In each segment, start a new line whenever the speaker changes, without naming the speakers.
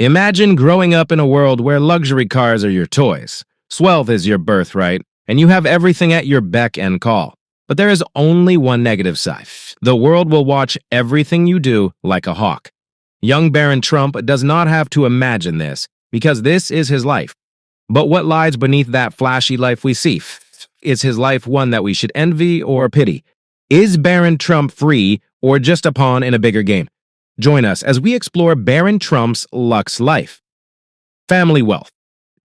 Imagine growing up in a world where luxury cars are your toys, wealth is your birthright, and you have everything at your beck and call. But there is only one negative side. The world will watch everything you do like a hawk. Young Barron Trump does not have to imagine this, because this is his life. But what lies beneath that flashy life we see? Is his life one that we should envy or pity? Is Barron Trump free or just a pawn in a bigger game? Join us as we explore Barron Trump's luxe life. Family wealth.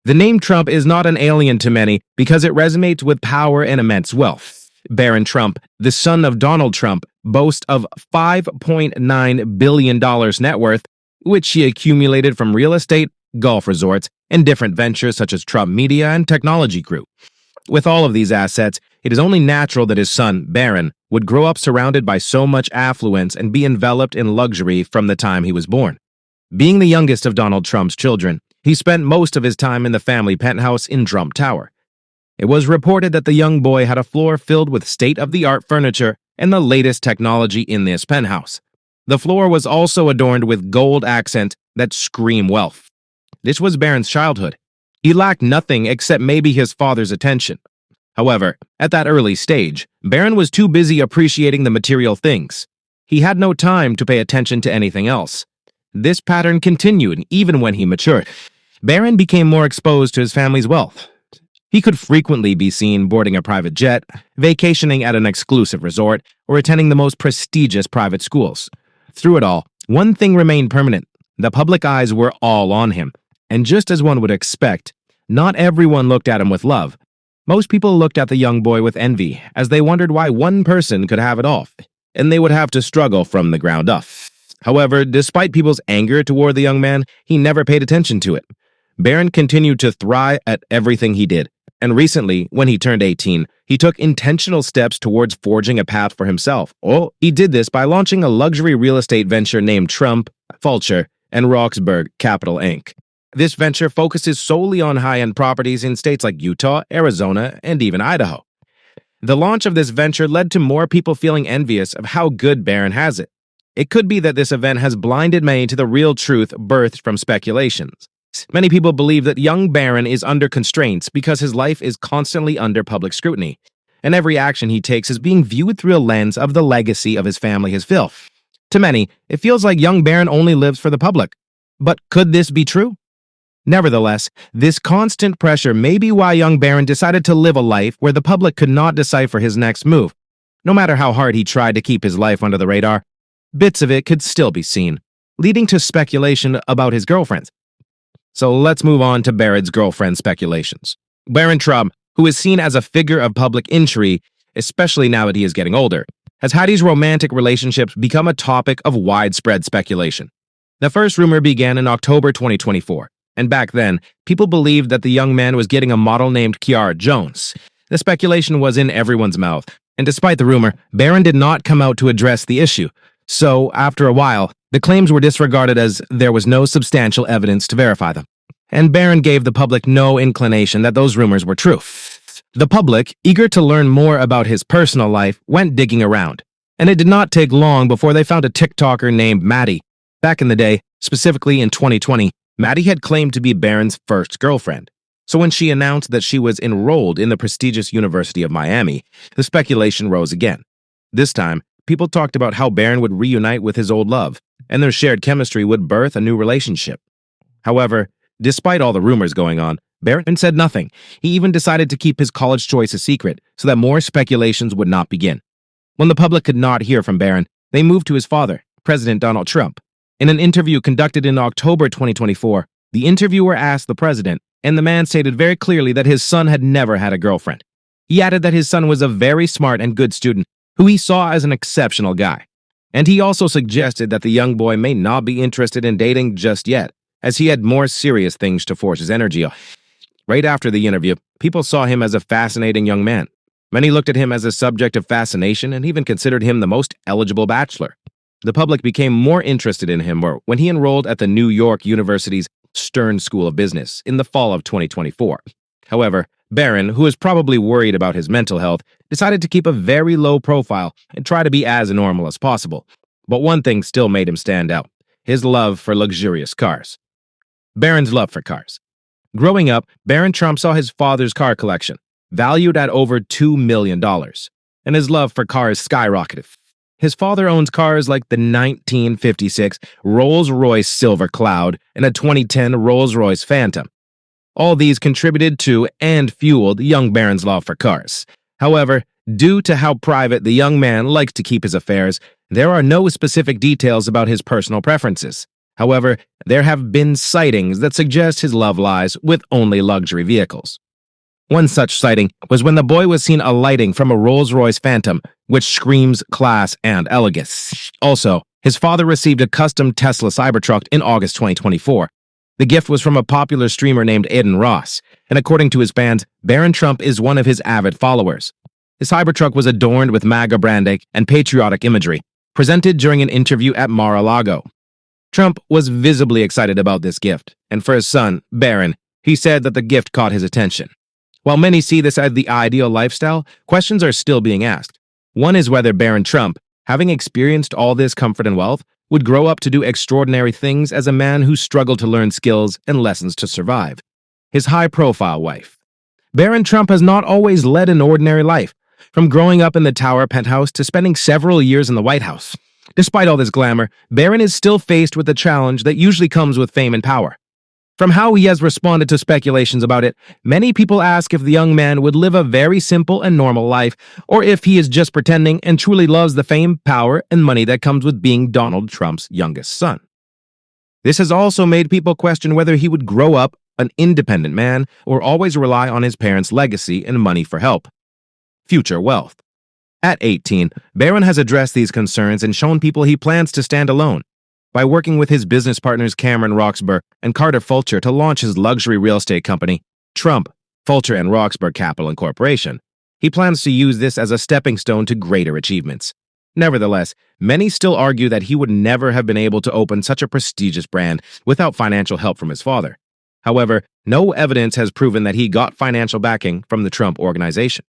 The name Trump is not an alien to many because it resonates with power and immense wealth. Barron Trump, the son of Donald Trump, boasts of $5.9 billion net worth, which he accumulated from real estate, golf resorts, and different ventures such as Trump Media and Technology Group. With all of these assets, it is only natural that his son, Barron, would grow up surrounded by so much affluence and be enveloped in luxury from the time he was born. Being the youngest of Donald Trump's children, he spent most of his time in the family penthouse in Trump Tower. It was reported that the young boy had a floor filled with state-of-the-art furniture and the latest technology in this penthouse. The floor was also adorned with gold accents that scream wealth. This was Barron's childhood. He lacked nothing except maybe his father's attention. However, at that early stage, Barron was too busy appreciating the material things. He had no time to pay attention to anything else. This pattern continued even when he matured. Barron became more exposed to his family's wealth. He could frequently be seen boarding a private jet, vacationing at an exclusive resort, or attending the most prestigious private schools. Through it all, one thing remained permanent. The public eyes were all on him. And just as one would expect, not everyone looked at him with love. Most people looked at the young boy with envy, as they wondered why one person could have it all, and they would have to struggle from the ground up. However, despite people's anger toward the young man, he never paid attention to it. Barron continued to thrive at everything he did, and recently, when he turned 18, he took intentional steps towards forging a path for himself. He did this by launching a luxury real estate venture named Trump, Fulcher, and Roxburgh Capital Inc. This venture focuses solely on high-end properties in states like Utah, Arizona, and even Idaho. The launch of this venture led to more people feeling envious of how good Barron has it. It could be that this event has blinded many to the real truth birthed from speculations. Many people believe that young Barron is under constraints because his life is constantly under public scrutiny, and every action he takes is being viewed through a lens of the legacy of his family has built. To many, it feels like young Barron only lives for the public. But could this be true? Nevertheless, this constant pressure may be why young Barron decided to live a life where the public could not decipher his next move. No matter how hard he tried to keep his life under the radar, bits of it could still be seen, leading to speculation about his girlfriends. So let's move on to Barron's girlfriend speculations. Barron Trump, who is seen as a figure of public intrigue, especially now that he is getting older, has had his romantic relationships become a topic of widespread speculation. The first rumor began in October 2024. And back then, people believed that the young man was getting a model named Kiara Jones. The speculation was in everyone's mouth, and despite the rumor, Barron did not come out to address the issue. So, after a while, the claims were disregarded as there was no substantial evidence to verify them. And Barron gave the public no inclination that those rumors were true. The public, eager to learn more about his personal life, went digging around. And it did not take long before they found a TikToker named Maddie. Back in the day, specifically in 2020, Maddie had claimed to be Barron's first girlfriend. So when she announced that she was enrolled in the prestigious University of Miami, the speculation rose again. This time, people talked about how Barron would reunite with his old love, and their shared chemistry would birth a new relationship. However, despite all the rumors going on, Barron said nothing. He even decided to keep his college choice a secret so that more speculations would not begin. When the public could not hear from Barron, they moved to his father, President Donald Trump. In an interview conducted in October 2024, the interviewer asked the president, and the man stated very clearly that his son had never had a girlfriend. He added that his son was a very smart and good student who he saw as an exceptional guy. And he also suggested that the young boy may not be interested in dating just yet, as he had more serious things to force his energy on. Right after the interview, people saw him as a fascinating young man. Many looked at him as a subject of fascination and even considered him the most eligible bachelor. The public became more interested in him when he enrolled at the New York University's Stern School of Business in the fall of 2024. However, Barron, who was probably worried about his mental health, decided to keep a very low profile and try to be as normal as possible. But one thing still made him stand out: his love for luxurious cars. Barron's love for cars. Growing up, Barron Trump saw his father's car collection, valued at over $2 million, and his love for cars skyrocketed. His father owns cars like the 1956 Rolls-Royce Silver Cloud and a 2010 Rolls-Royce Phantom. All these contributed to and fueled young Barron's love for cars. However, due to how private the young man liked to keep his affairs, there are no specific details about his personal preferences. However, there have been sightings that suggest his love lies with only luxury vehicles. One such sighting was when the boy was seen alighting from a Rolls-Royce Phantom, which screams class and elegance. Also, his father received a custom Tesla Cybertruck in August 2024. The gift was from a popular streamer named Aiden Ross, and according to his fans, Barron Trump is one of his avid followers. The Cybertruck was adorned with MAGA branding and patriotic imagery, presented during an interview at Mar-a-Lago. Trump was visibly excited about this gift, and for his son, Barron, he said that the gift caught his attention. While many see this as the ideal lifestyle, questions are still being asked. One is whether Barron Trump, having experienced all this comfort and wealth, would grow up to do extraordinary things as a man who struggled to learn skills and lessons to survive. His high-profile wife. Barron Trump has not always led an ordinary life, from growing up in the Tower penthouse to spending several years in the White House. Despite all this glamour, Barron is still faced with the challenge that usually comes with fame and power. From how he has responded to speculations about it, many people ask if the young man would live a very simple and normal life, or if he is just pretending and truly loves the fame, power, and money that comes with being Donald Trump's youngest son. This has also made people question whether he would grow up an independent man or always rely on his parents' legacy and money for help. Future wealth. At 18, Barron has addressed these concerns and shown people he plans to stand alone. By working with his business partners Cameron Roxburgh and Carter Fulcher to launch his luxury real estate company, Trump, Fulcher and Roxburgh Capital Incorporation, he plans to use this as a stepping stone to greater achievements. Nevertheless, many still argue that he would never have been able to open such a prestigious brand without financial help from his father. However, no evidence has proven that he got financial backing from the Trump organization.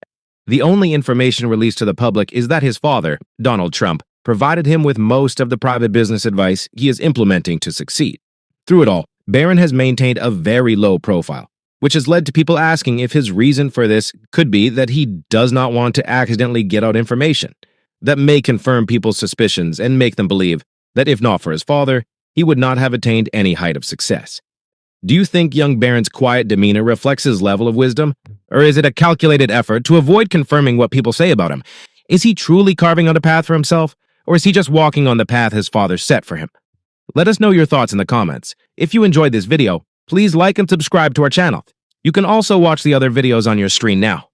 The only information released to the public is that his father, Donald Trump, provided him with most of the private business advice he is implementing to succeed. Through it all, Barron has maintained a very low profile, which has led to people asking if his reason for this could be that he does not want to accidentally get out information that may confirm people's suspicions and make them believe that if not for his father, he would not have attained any height of success. Do you think young Barron's quiet demeanor reflects his level of wisdom, or is it a calculated effort to avoid confirming what people say about him? Is he truly carving out a path for himself? Or is he just walking on the path his father set for him? Let us know your thoughts in the comments. If you enjoyed this video, please like and subscribe to our channel. You can also watch the other videos on your screen now.